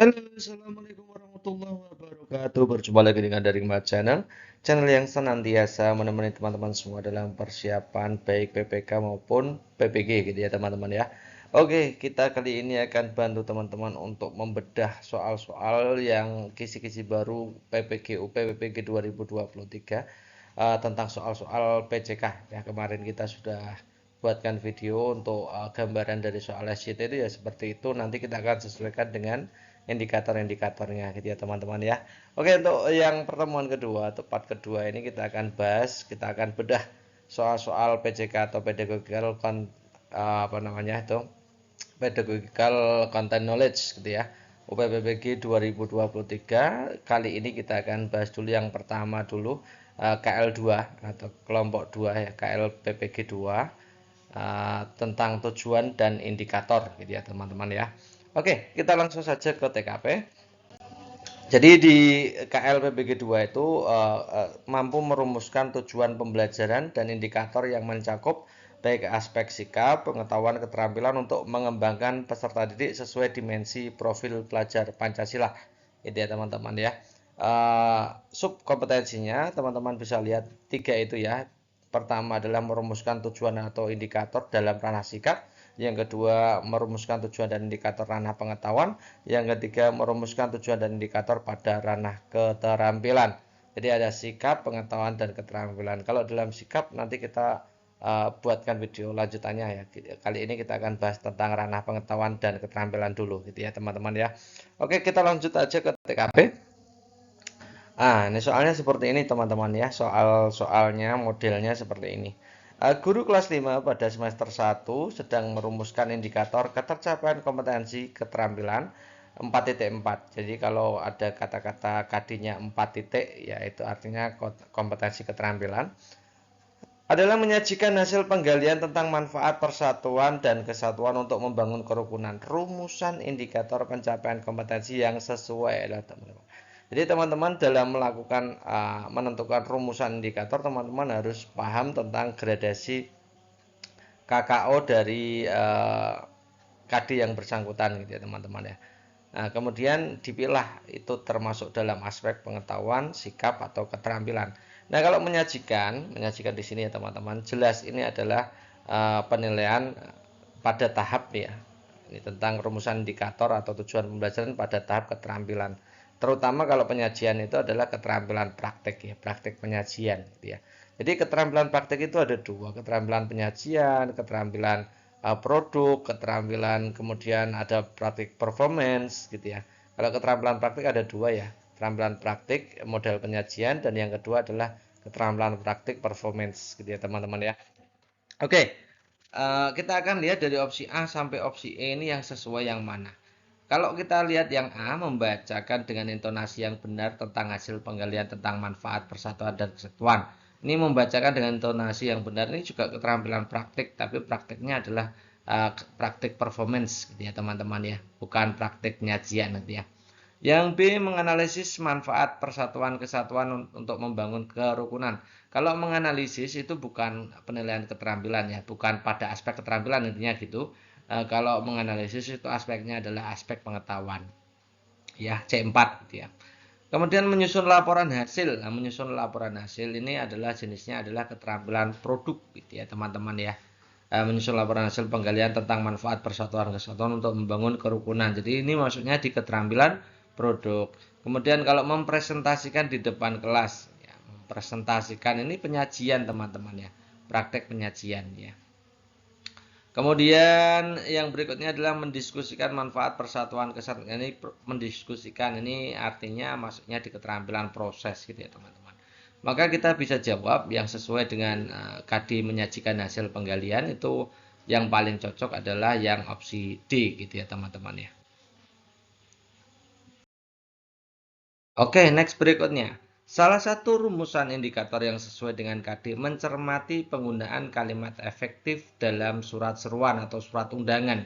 Halo, assalamualaikum warahmatullahi wabarakatuh. Berjumpa lagi dengan Daring Mat channel yang senantiasa menemani teman-teman semua dalam persiapan baik PPK maupun PPG gitu ya teman-teman ya. Oke, kita kali ini akan bantu teman-teman untuk membedah soal-soal yang kisi-kisi baru PPG UP PPG 2023 tentang soal-soal PCK ya. Kemarin kita sudah buatkan video untuk gambaran dari soal SCT itu ya seperti itu. Nanti kita akan sesuaikan dengan indikator-indikatornya gitu ya teman-teman ya. Oke, untuk yang pertemuan kedua atau part kedua ini kita akan bahas, kita akan bedah soal-soal PCK atau pedagogical apa namanya itu pedagogical content knowledge gitu ya. UPPPG 2023 kali ini kita akan bahas dulu yang pertama dulu KL2 atau kelompok 2 ya, KLPPG 2 tentang tujuan dan indikator gitu ya teman-teman ya. Oke, kita langsung saja ke TKP. Jadi di KLPBG 2 itu mampu merumuskan tujuan pembelajaran dan indikator yang mencakup baik aspek sikap, pengetahuan, keterampilan untuk mengembangkan peserta didik sesuai dimensi profil pelajar Pancasila. Itu ya teman-teman ya. Sub kompetensinya teman-teman bisa lihat tiga itu ya. Pertama adalah merumuskan tujuan atau indikator dalam ranah sikap. Yang kedua, merumuskan tujuan dan indikator ranah pengetahuan. Yang ketiga, merumuskan tujuan dan indikator pada ranah keterampilan. Jadi ada sikap, pengetahuan, dan keterampilan. Kalau dalam sikap nanti kita buatkan video lanjutannya ya. Kali ini kita akan bahas tentang ranah pengetahuan dan keterampilan dulu gitu ya teman-teman ya. Oke, kita lanjut aja ke TKP. Ini soalnya seperti ini teman-teman ya. Soalnya modelnya seperti ini. Guru kelas 5 pada semester 1 sedang merumuskan indikator ketercapaian kompetensi keterampilan 4.4. Jadi kalau ada kata-kata KD-nya 4 titik, ya itu artinya kompetensi keterampilan. Adalah menyajikan hasil penggalian tentang manfaat persatuan dan kesatuan untuk membangun kerukunan. Rumusan indikator pencapaian kompetensi yang sesuai lah teman-teman. Jadi teman-teman dalam melakukan menentukan rumusan indikator, teman-teman harus paham tentang gradasi KKO dari KD yang bersangkutan gitu ya teman-teman ya. Nah, kemudian dipilah itu termasuk dalam aspek pengetahuan, sikap atau keterampilan. Nah, kalau menyajikan di sini ya teman-teman, jelas ini adalah penilaian pada tahap ya. Ini tentang rumusan indikator atau tujuan pembelajaran pada tahap keterampilan. Terutama kalau penyajian itu adalah keterampilan praktek ya, praktek penyajian gitu ya. Jadi keterampilan praktek itu ada dua, keterampilan penyajian, keterampilan produk, keterampilan, kemudian ada praktik performance gitu ya. Kalau keterampilan praktik ada dua ya, keterampilan praktik model penyajian dan yang kedua adalah keterampilan praktik performance gitu ya teman-teman ya. Oke, kita akan lihat dari opsi A sampai opsi E ini yang sesuai yang mana. Kalau kita lihat yang A membacakan dengan intonasi yang benar tentang hasil penggalian tentang manfaat persatuan dan kesatuan. Ini membacakan dengan intonasi yang benar ini juga keterampilan praktik, tapi praktiknya adalah praktik performance gitu ya teman-teman ya, bukan praktik penyajian nanti ya. Yang B menganalisis manfaat persatuan kesatuan untuk membangun kerukunan. Kalau menganalisis itu bukan penilaian keterampilan ya, bukan pada aspek keterampilan intinya gitu. Kalau menganalisis itu aspeknya adalah aspek pengetahuan. Ya, C4 gitu ya. Kemudian menyusun laporan hasil. Nah, menyusun laporan hasil ini adalah jenisnya adalah keterampilan produk gitu ya, teman-teman ya. Menyusun laporan hasil penggalian tentang manfaat persatuan kesatuan untuk membangun kerukunan. Jadi ini maksudnya di keterampilan produk. Kemudian kalau mempresentasikan di depan kelas, ya, mempresentasikan ini penyajian teman-teman ya, praktek penyajian ya. Kemudian yang berikutnya adalah mendiskusikan manfaat persatuan kesatuan. Ini mendiskusikan ini artinya maksudnya di keterampilan proses gitu ya teman-teman. Maka kita bisa jawab yang sesuai dengan KD menyajikan hasil penggalian itu yang paling cocok adalah yang opsi D gitu ya teman-teman ya. Oke, next berikutnya. Salah satu rumusan indikator yang sesuai dengan KD mencermati penggunaan kalimat efektif dalam surat seruan atau surat undangan.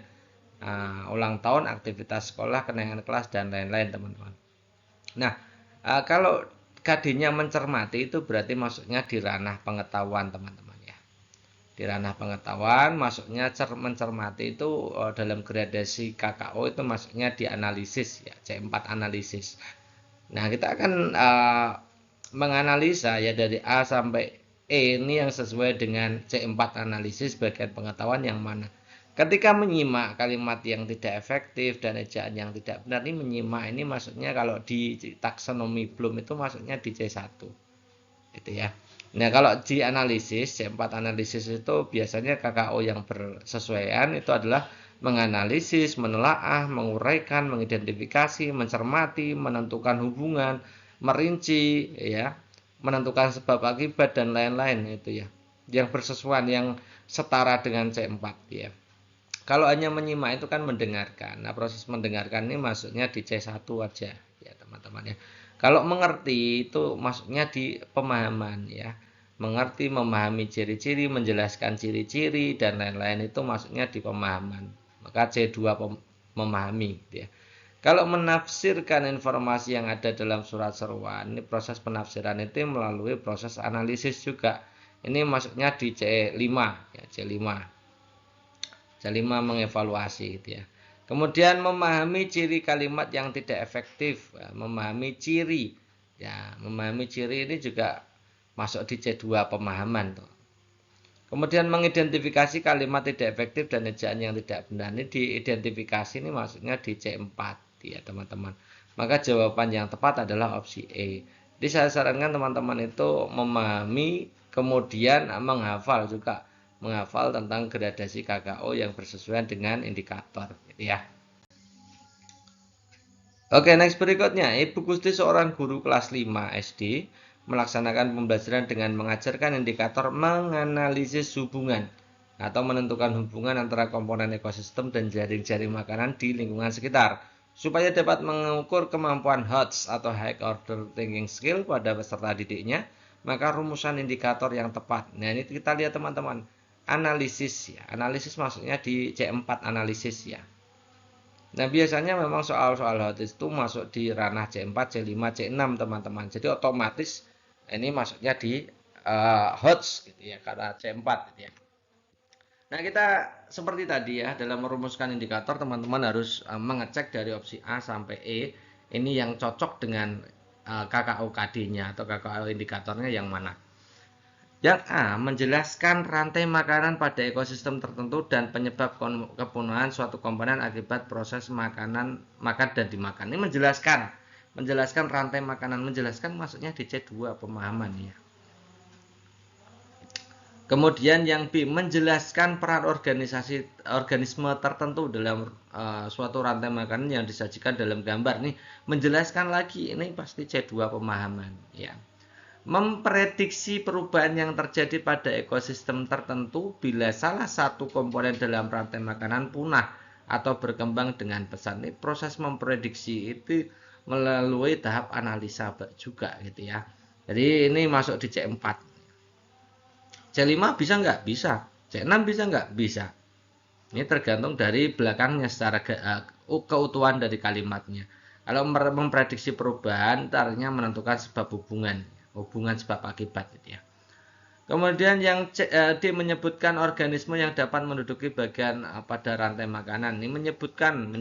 Ulang tahun, aktivitas sekolah, kenaikan kelas, dan lain-lain teman-teman. Nah, kalau KD-nya mencermati itu berarti maksudnya di ranah pengetahuan teman-teman ya. Di ranah pengetahuan masuknya mencermati itu dalam gradasi KKO itu masuknya di analisis ya, C4 analisis. Nah, kita akan menganalisa ya dari A sampai E ini yang sesuai dengan C4 analisis bagian pengetahuan yang mana. Ketika menyimak kalimat yang tidak efektif dan ejaan yang tidak benar, ini menyimak ini maksudnya kalau di taksonomi Bloom itu maksudnya di C1. Gitu ya. Nah, kalau di analisis, C4 analisis itu biasanya KKO yang bersesuaian itu adalah menganalisis, menelaah, menguraikan, mengidentifikasi, mencermati, menentukan hubungan, merinci, ya, menentukan sebab akibat dan lain-lain itu ya. Yang bersesuaian, yang setara dengan C4 ya. Kalau hanya menyimak itu kan mendengarkan. Nah, proses mendengarkan ini maksudnya di C1 aja ya, teman-teman ya. Kalau mengerti itu maksudnya di pemahaman ya. Mengerti, memahami ciri-ciri, menjelaskan ciri-ciri dan lain-lain itu maksudnya di pemahaman. Maka C2 memahami gitu ya. Kalau menafsirkan informasi yang ada dalam surat seruan, ini proses penafsiran itu melalui proses analisis juga. Ini maksudnya di C5 ya, C5. C5 mengevaluasi gitu ya. Kemudian memahami ciri kalimat yang tidak efektif, ya, memahami ciri. Ya, memahami ciri ini juga masuk di C2 pemahaman tuh. Kemudian mengidentifikasi kalimat tidak efektif dan ejaan yang tidak benar. Ini diidentifikasi ini maksudnya di C4 ya teman-teman. Maka jawaban yang tepat adalah opsi E. Jadi saya sarankan teman-teman itu memahami kemudian menghafal juga. Menghafal tentang gradasi KKO yang bersesuaian dengan indikator gitu ya. Oke, next berikutnya. Ibu Gusti seorang guru kelas 5 SD melaksanakan pembelajaran dengan mengajarkan indikator menganalisis hubungan atau menentukan hubungan antara komponen ekosistem dan jaring-jaring makanan di lingkungan sekitar. Supaya dapat mengukur kemampuan HOTS atau High Order Thinking Skill pada peserta didiknya, maka rumusan indikator yang tepat. Nah, ini kita lihat teman-teman. Analisis ya. Analisis maksudnya di C4 analisis ya. Nah, biasanya memang soal-soal HOTS itu masuk di ranah C4, C5, C6 teman-teman. Jadi otomatis ini masuknya di HOTS gitu ya, karena C4 gitu ya. Nah, kita seperti tadi ya, dalam merumuskan indikator teman-teman harus mengecek dari opsi A sampai E ini yang cocok dengan KKO-KD-nya atau KKO indikatornya yang mana. Yang A, menjelaskan rantai makanan pada ekosistem tertentu dan penyebab kepunuhan suatu komponen akibat proses makan dan dimakan. Ini menjelaskan rantai makanan, menjelaskan maksudnya di C2 pemahaman ya. Kemudian yang B, menjelaskan peran organisme tertentu dalam suatu rantai makanan yang disajikan dalam gambar. Nih, menjelaskan lagi, ini pasti C2 pemahaman ya. Memprediksi perubahan yang terjadi pada ekosistem tertentu bila salah satu komponen dalam rantai makanan punah atau berkembang dengan pesat. Ini proses memprediksi itu melalui tahap analisa juga gitu ya. Jadi ini masuk di C4. C5 bisa nggak? Bisa. C6 bisa nggak? Bisa. Ini tergantung dari belakangnya secara keutuhan dari kalimatnya. Kalau memprediksi perubahan, artinya menentukan sebab hubungan sebab akibat gitu ya. Kemudian yang D menyebutkan organisme yang dapat menduduki bagian pada rantai makanan. Ini menyebutkan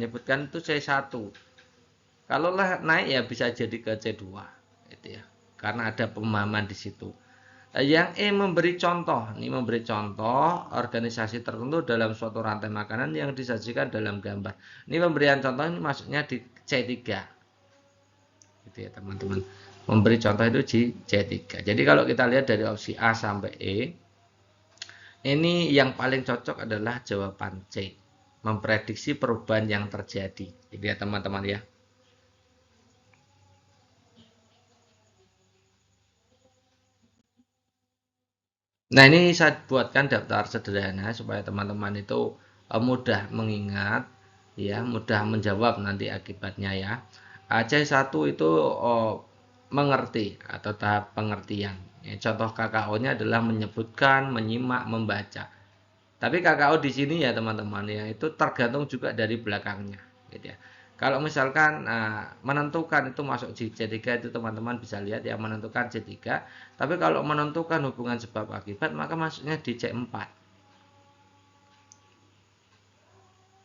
itu C1. Kalau naik ya bisa jadi ke C2 gitu ya. Karena ada pemahaman di situ. Yang E memberi contoh. Ini memberi contoh organisasi tertentu dalam suatu rantai makanan yang disajikan dalam gambar. Ini pemberian contoh ini maksudnya di C3. Gitu ya teman-teman. Memberi contoh itu di C3. Jadi kalau kita lihat dari opsi A sampai E, ini yang paling cocok adalah jawaban C. Memprediksi perubahan yang terjadi. Jadi ya teman-teman ya. Nah, ini saya buatkan daftar sederhana supaya teman-teman itu mudah mengingat, ya, mudah menjawab nanti akibatnya ya. C1 itu mengerti atau tahap pengertian. Ya, contoh KKO-nya adalah menyebutkan, menyimak, membaca. Tapi KKO di sini ya teman-teman ya itu tergantung juga dari belakangnya, gitu ya. Kalau misalkan menentukan itu masuk di C3 itu teman-teman bisa lihat ya menentukan C3. Tapi kalau menentukan hubungan sebab akibat maka masuknya di C4.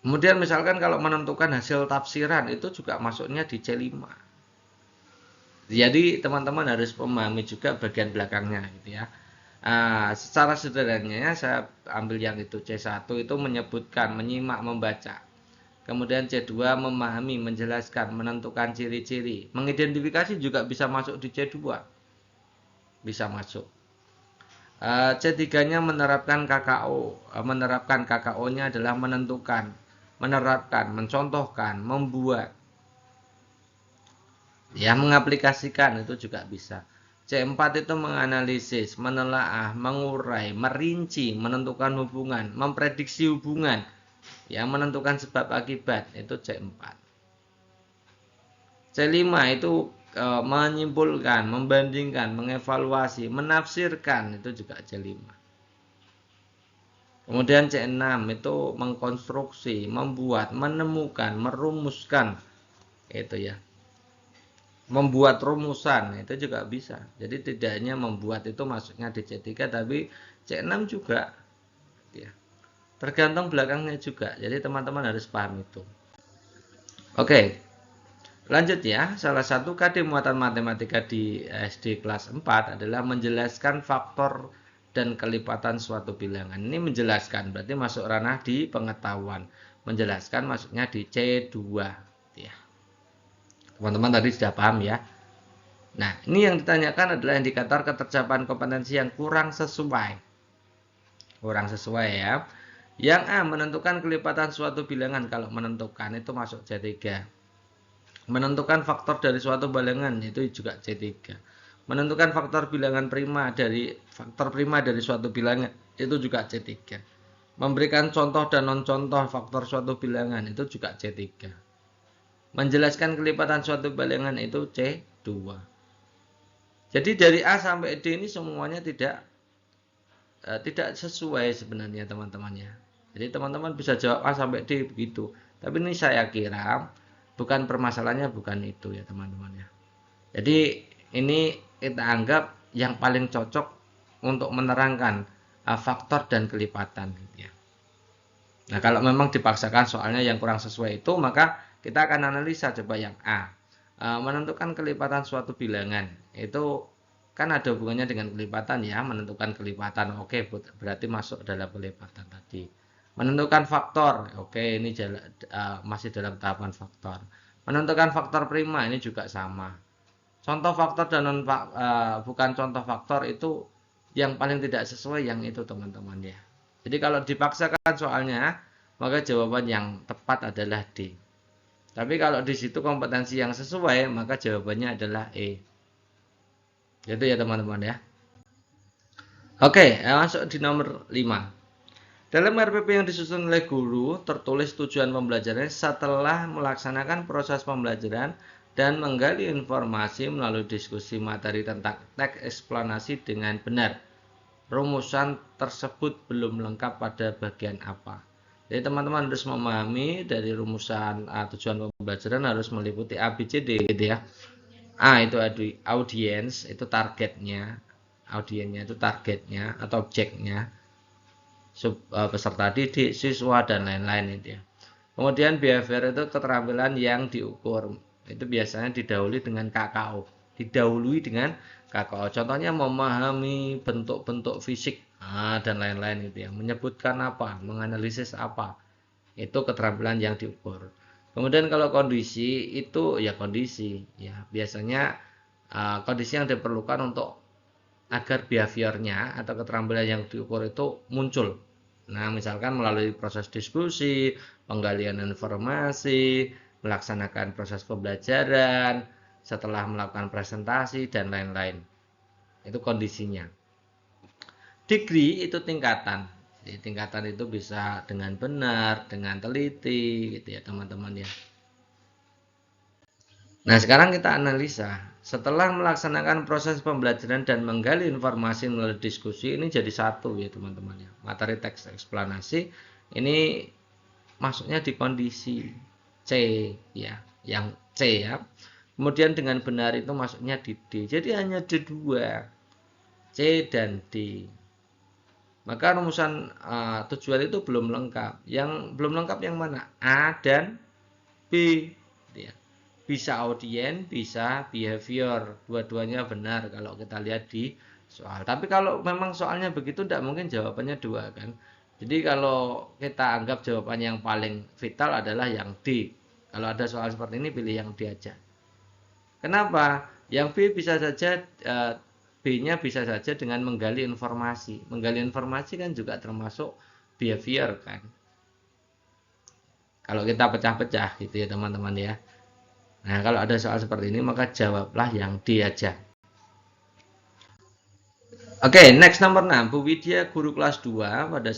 Kemudian misalkan kalau menentukan hasil tafsiran itu juga masuknya di C5. Jadi teman-teman harus memahami juga bagian belakangnya gitu ya. Secara sederhananya saya ambil yang itu C1 itu menyebutkan, menyimak, membaca. Kemudian C2 memahami, menjelaskan, menentukan ciri-ciri. Mengidentifikasi juga bisa masuk di C2. Bisa masuk. C3-nya menerapkan KKO. Menerapkan KKO-nya adalah menentukan, menerapkan, mencontohkan, membuat. Ya, mengaplikasikan itu juga bisa. C4 itu menganalisis, menelaah, mengurai, merinci, menentukan hubungan, memprediksi hubungan. Ya, menentukan sebab akibat itu C4. C5 itu menyimpulkan, membandingkan, mengevaluasi, menafsirkan itu juga C5. Kemudian C6 itu mengkonstruksi, membuat, menemukan, merumuskan itu ya. Membuat rumusan itu juga bisa. Jadi tidak hanya membuat itu masuknya di C3 tapi C6 juga ya. Tergantung belakangnya juga. Jadi teman-teman harus paham itu. Oke. Lanjut ya. Salah satu KD muatan matematika di SD kelas 4 adalah menjelaskan faktor dan kelipatan suatu bilangan. Ini menjelaskan berarti masuk ranah di pengetahuan. Menjelaskan masuknya di C2 ya. Teman-teman tadi sudah paham ya. Nah, ini yang ditanyakan adalah indikator ketercapaian kompetensi yang kurang sesuai. Kurang sesuai ya. Yang A, menentukan kelipatan suatu bilangan. Kalau menentukan itu masuk C3. Menentukan faktor dari suatu bilangan itu juga C3. Menentukan faktor bilangan prima dari suatu bilangan itu juga C3. Memberikan contoh dan non-contoh faktor suatu bilangan itu juga C3. Menjelaskan kelipatan suatu bilangan itu C2. Jadi dari A sampai D ini semuanya tidak sesuai sebenarnya teman-temannya. Jadi teman-teman bisa jawab A sampai D begitu. Tapi ini saya kira bukan permasalahannya bukan itu ya teman-teman ya. Jadi ini kita anggap yang paling cocok untuk menerangkan faktor dan kelipatan gitu ya. Nah, kalau memang dipaksakan soalnya yang kurang sesuai itu, maka kita akan analisa coba yang A. Menentukan kelipatan suatu bilangan. Itu kan ada hubungannya dengan kelipatan ya, menentukan kelipatan. Oke, berarti masuk dalam kelipatan tadi. Menentukan faktor. Oke, ini masih dalam tahapan faktor. Menentukan faktor prima ini juga sama. Contoh faktor dan bukan contoh faktor itu yang paling tidak sesuai yang itu teman-teman ya. Jadi kalau dipaksakan soalnya, maka jawaban yang tepat adalah D. Tapi kalau di situ kompetensi yang sesuai, maka jawabannya adalah E. Itu ya teman-teman ya. Oke, masuk di nomor 5. Dalam RPP yang disusun oleh guru, tertulis tujuan pembelajaran setelah melaksanakan proses pembelajaran dan menggali informasi melalui diskusi materi tentang teks eksplanasi dengan benar. Rumusan tersebut belum lengkap pada bagian apa. Jadi teman-teman harus memahami dari rumusan tujuan pembelajaran harus meliputi A, B, C, D gitu ya. A itu audiens, itu targetnya. Audiennya itu targetnya atau objeknya. Peserta didik, siswa dan lain-lain itu ya. Kemudian behavior itu keterampilan yang diukur. Itu biasanya didahului dengan KKO. Didahului dengan KKO. Contohnya memahami bentuk-bentuk fisik dan lain-lain itu ya. Menyebutkan apa, menganalisis apa. Itu keterampilan yang diukur. Kemudian kalau kondisi itu ya kondisi ya. Biasanya kondisi yang diperlukan untuk agar behaviornya atau keterampilan yang diukur itu muncul. Nah, misalkan melalui proses diskusi, penggalian informasi, melaksanakan proses pembelajaran, setelah melakukan presentasi, dan lain-lain. Itu kondisinya. Degree itu tingkatan. Jadi, tingkatan itu bisa dengan benar, dengan teliti, gitu ya teman-teman ya. Nah, sekarang kita analisa. Setelah melaksanakan proses pembelajaran dan menggali informasi melalui diskusi, ini jadi satu ya teman-teman ya. Materi teks eksplanasi ini masuknya di kondisi C ya, yang C ya. Kemudian dengan benar itu masuknya di D. Jadi hanya ada dua, C dan D. Maka rumusan tujuan itu belum lengkap. Yang belum lengkap yang mana? A dan B. Ya. Bisa audien, bisa behavior. Dua-duanya benar kalau kita lihat di soal. Tapi kalau memang soalnya begitu, tidak mungkin jawabannya dua kan. Jadi kalau kita anggap jawaban yang paling vital adalah yang D. Kalau ada soal seperti ini, pilih yang D aja. Kenapa? Yang B bisa saja B-nya bisa saja dengan menggali informasi. Menggali informasi kan juga termasuk behavior kan. Kalau kita pecah-pecah gitu ya teman-teman ya. Nah, kalau ada soal seperti ini maka jawablah yang D aja. Oke, next nomor 6. Bu Widya, guru kelas 2 pada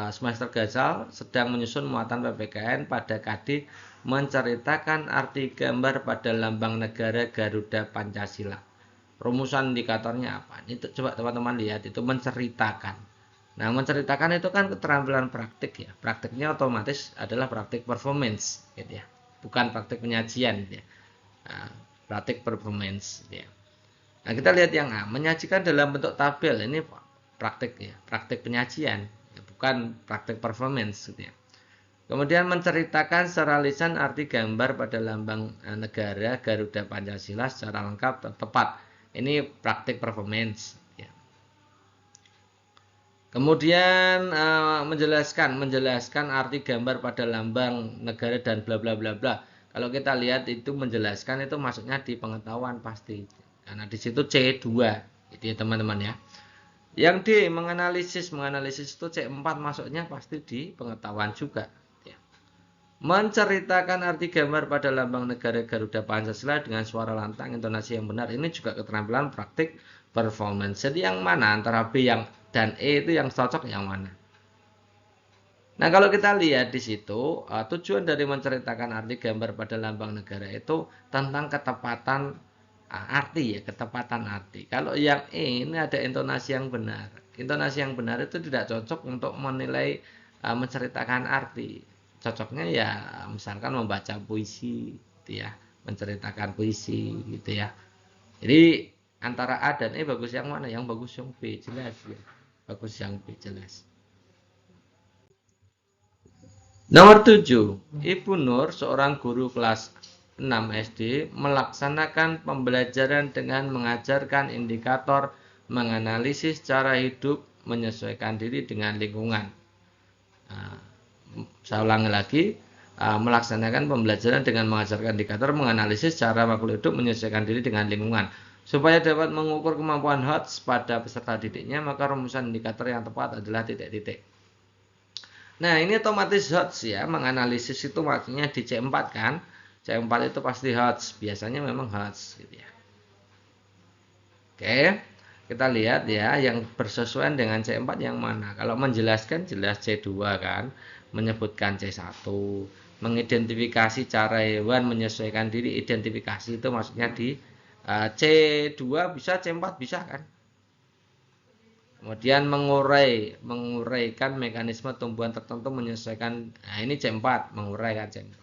semester gasal sedang menyusun muatan PPKN pada KD menceritakan arti gambar pada lambang negara Garuda Pancasila. Rumusan indikatornya apa? Itu coba teman-teman lihat, itu menceritakan. Nah, menceritakan itu kan keterampilan praktik ya. Praktiknya otomatis adalah praktik performance gitu ya. Bukan praktik penyajian gitu ya. Nah, praktik performance gitu ya. Nah, kita lihat yang A, menyajikan dalam bentuk tabel. Ini praktik ya, praktik penyajian, bukan praktik performance gitu ya. Kemudian menceritakan secara lisan arti gambar pada lambang negara Garuda Pancasila secara lengkap dan tepat. Ini praktik performance ya. Kemudian menjelaskan arti gambar pada lambang negara dan bla bla bla bla. Kalau kita lihat itu menjelaskan itu maksudnya di pengetahuan pasti. Karena di situ C2 itu ya teman-teman ya. Yang D menganalisis itu C4 masuknya pasti di pengetahuan juga ya. Menceritakan arti gambar pada lambang negara Garuda Pancasila dengan suara lantang, intonasi yang benar, ini juga keterampilan praktik performance. Jadi yang mana antara B dan E itu yang cocok yang mana? Nah, kalau kita lihat di situ, tujuan dari menceritakan arti gambar pada lambang negara itu tentang ketepatan arti ya, ketepatan arti. Kalau yang E ini ada intonasi yang benar. Intonasi yang benar itu tidak cocok untuk menilai menceritakan arti. Cocoknya ya misalkan membaca puisi gitu ya, menceritakan puisi gitu ya. Jadi antara A dan E bagus yang mana? Yang bagus yang B, jelas ya. Bagus yang B, jelas. Nomor 7, Ibu Nur, seorang guru kelas 6 SD, melaksanakan pembelajaran dengan mengajarkan indikator menganalisis cara hidup menyesuaikan diri dengan lingkungan. Nah, saya ulangi lagi, melaksanakan pembelajaran dengan mengajarkan indikator menganalisis cara makhluk hidup menyesuaikan diri dengan lingkungan. Supaya dapat mengukur kemampuan HOTS pada peserta didiknya, maka rumusan indikator yang tepat adalah titik-titik. Nah, ini otomatis HOTS ya, menganalisis itu maksudnya di C4 kan. C4 itu pasti HOTS, biasanya memang HOTS gitu ya. Oke, kita lihat ya, yang bersesuaian dengan C4 yang mana. Kalau menjelaskan jelas C2 kan, menyebutkan C1, mengidentifikasi cara hewan menyesuaikan diri, identifikasi itu maksudnya di C2 bisa, C4 bisa kan. Kemudian menguraikan mekanisme tumbuhan tertentu menyesuaikan. Nah, ini C4, menguraikan C4.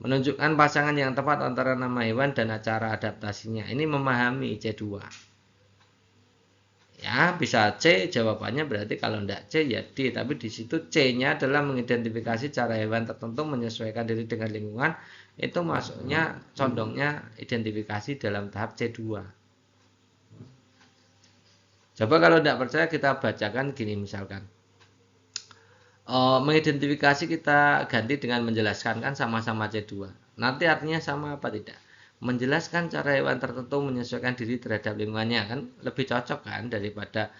Menunjukkan pasangan yang tepat antara nama hewan dan cara adaptasinya. Ini memahami C2. Ya, bisa C jawabannya, berarti kalau tidak C ya D, tapi di situ C-nya adalah mengidentifikasi cara hewan tertentu menyesuaikan diri dengan lingkungan. Itu masuknya condongnya identifikasi dalam tahap C2. Coba kalau tidak percaya kita bacakan gini misalkan. Mengidentifikasi kita ganti dengan menjelaskan kan sama-sama C2. Nanti artinya sama apa tidak? Menjelaskan cara hewan tertentu menyesuaikan diri terhadap lingkungannya kan lebih cocok kan daripada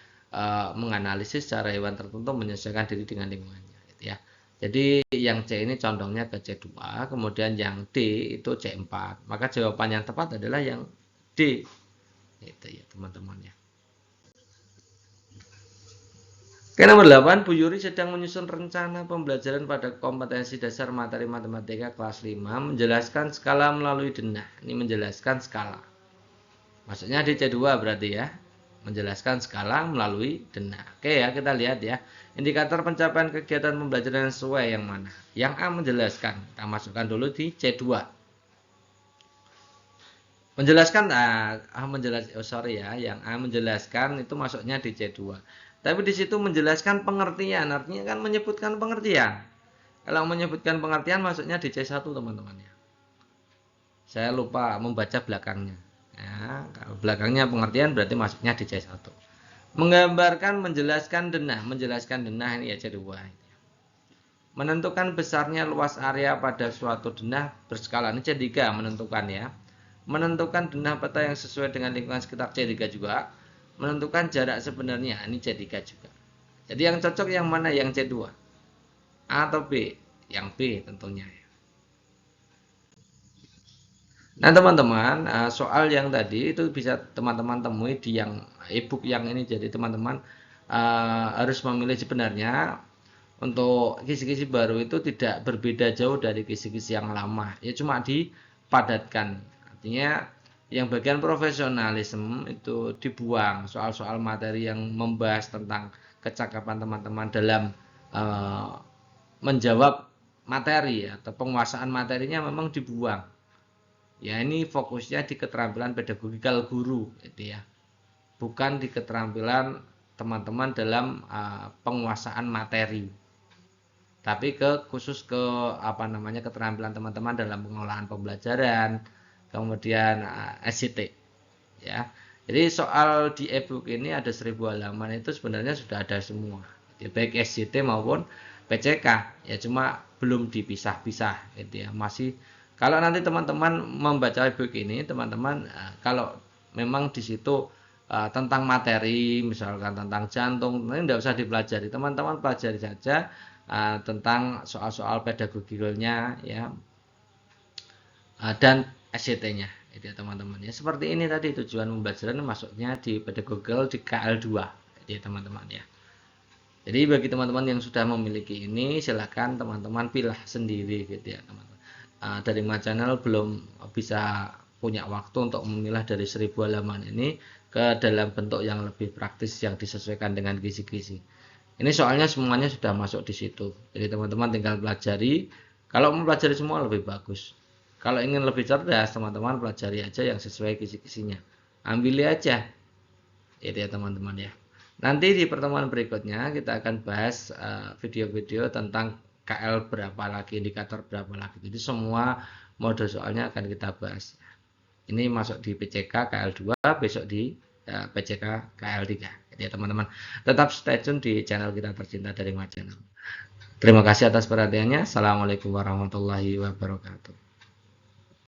menganalisis cara hewan tertentu menyesuaikan diri dengan lingkungannya gitu ya. Jadi yang C ini condongnya ke C2, kemudian yang D itu C4. Maka jawaban yang tepat adalah yang D. Itu ya teman-teman ya. Oke, nomor 8, Bu Yuri sedang menyusun rencana pembelajaran pada kompetensi dasar materi matematika kelas 5, menjelaskan skala melalui denah. Ini menjelaskan skala. Maksudnya di C2 berarti ya. Menjelaskan skala melalui denah. Oke ya, kita lihat ya. Indikator pencapaian kegiatan pembelajaran sesuai yang mana? Yang A menjelaskan. Kita masukkan dulu di C2. Menjelaskan yang A menjelaskan itu masuknya di C2. Tapi di situ menjelaskan pengertian, artinya kan menyebutkan pengertian. Kalau menyebutkan pengertian maksudnya di C1 teman-teman ya. Saya lupa membaca belakangnya. Ya, kalau belakangnya pengertian berarti masuknya di C1. Menggambarkan, menjelaskan denah ini ya C2. Menentukan besarnya luas area pada suatu denah berskala, ini C3 menentukan ya. Menentukan denah peta yang sesuai dengan lingkungan sekitar, C3 juga. Menentukan jarak sebenarnya, ini C3 juga. Jadi yang cocok yang mana? Yang C2 A atau B? Yang B tentunya. Nah teman-teman, soal yang tadi itu bisa teman-teman temui di yang ebook yang ini. Jadi teman-teman harus memilih sebenarnya untuk kisi-kisi baru itu tidak berbeda jauh dari kisi-kisi yang lama. Ya cuma dipadatkan. Artinya yang bagian profesionalisme itu dibuang, soal-soal materi yang membahas tentang kecakapan teman-teman dalam menjawab materi atau penguasaan materinya memang dibuang. Ya ini fokusnya di keterampilan pedagogikal guru gitu ya. Bukan di keterampilan teman-teman dalam penguasaan materi. Tapi khusus ke keterampilan teman-teman dalam pengelolaan pembelajaran, kemudian SCT ya. Jadi soal di ebook ini ada 1000 halaman itu sebenarnya sudah ada semua. Jadi, baik SCT maupun PCK ya, cuma belum dipisah-pisah gitu ya. Masih kalau nanti teman-teman membaca ebook ini, teman-teman kalau memang di situ tentang materi, misalkan tentang jantung, ini tidak usah dipelajari. Teman-teman pelajari saja tentang soal-soal pedagogiknya ya, dan SCT-nya itu ya teman-teman ya. Seperti ini tadi tujuan pembelajaran masuknya di pedagogikal di KL2 ya teman-teman ya. Jadi bagi teman-teman yang sudah memiliki ini, silahkan teman-teman pilih sendiri gitu ya teman-teman. Dari My Channel belum bisa punya waktu untuk memilah dari 1000 halaman ini ke dalam bentuk yang lebih praktis yang disesuaikan dengan kisi-kisi. Ini soalnya semuanya sudah masuk di situ. Jadi teman-teman tinggal pelajari. Kalau mempelajari semua lebih bagus. Kalau ingin lebih cerdas, teman-teman pelajari aja yang sesuai kisi-kisinya. Ambil aja. Itu ya teman-teman ya. Nanti di pertemuan berikutnya kita akan bahas video-video tentang KL berapa lagi, indikator berapa lagi. Jadi semua mode soalnya akan kita bahas. Ini masuk di PCK KL2, besok di PCK KL3. Jadi ya teman-teman, tetap stay tune di channel kita tercinta dari My Channel. Terima kasih atas perhatiannya. Assalamualaikum warahmatullahi wabarakatuh.